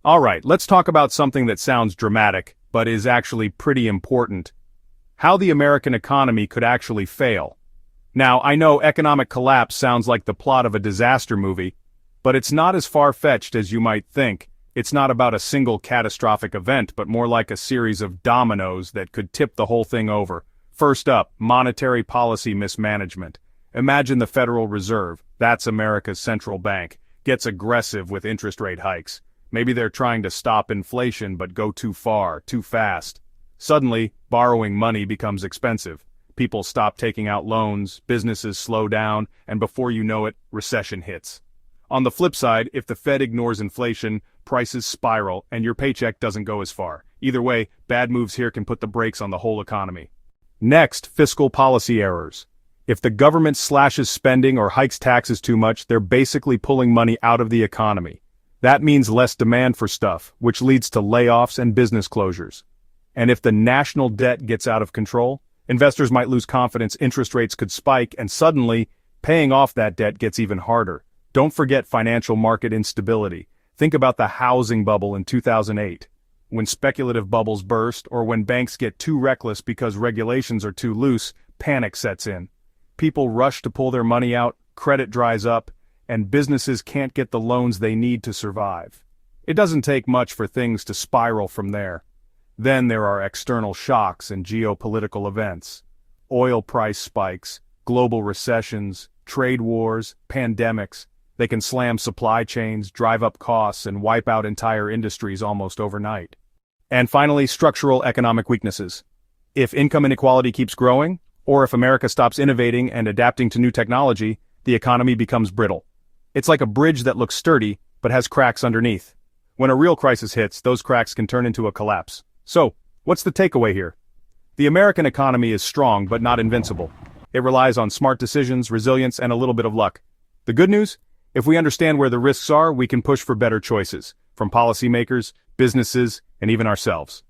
Alright, let's talk about something that sounds dramatic, but is actually pretty important. How the American economy could actually fail. Now, I know economic collapse sounds like the plot of a disaster movie, but it's not as far-fetched as you might think. It's not about a single catastrophic event, but more like a series of dominoes that could tip the whole thing over. First up, monetary policy mismanagement. Imagine the Federal Reserve, that's America's central bank, gets aggressive with interest rate hikes. Maybe they're trying to stop inflation but go too far, too fast. Suddenly, borrowing money becomes expensive. People stop taking out loans, businesses slow down, and before you know it, recession hits. On the flip side, if the Fed ignores inflation, prices spiral, and your paycheck doesn't go as far. Either way, bad moves here can put the brakes on the whole economy. Next, fiscal policy errors. If the government slashes spending or hikes taxes too much, they're basically pulling money out of the economy. That means less demand for stuff, which leads to layoffs and business closures. And if the national debt gets out of control, investors might lose confidence, interest rates could spike, and suddenly, paying off that debt gets even harder. Don't forget financial market instability. Think about the housing bubble in 2008. When speculative bubbles burst, or when banks get too reckless because regulations are too loose, panic sets in. People rush to pull their money out, credit dries up, and businesses can't get the loans they need to survive. It doesn't take much for things to spiral from there. Then there are external shocks and geopolitical events. Oil price spikes, global recessions, trade wars, pandemics. They can slam supply chains, drive up costs, and wipe out entire industries almost overnight. And finally, structural economic weaknesses. If income inequality keeps growing, or if America stops innovating and adapting to new technology, the economy becomes brittle. It's like a bridge that looks sturdy, but has cracks underneath. When a real crisis hits, those cracks can turn into a collapse. So, what's the takeaway here? The American economy is strong but not invincible. It relies on smart decisions, resilience, and a little bit of luck. The good news? If we understand where the risks are, we can push for better choices, from policymakers, businesses, and even ourselves.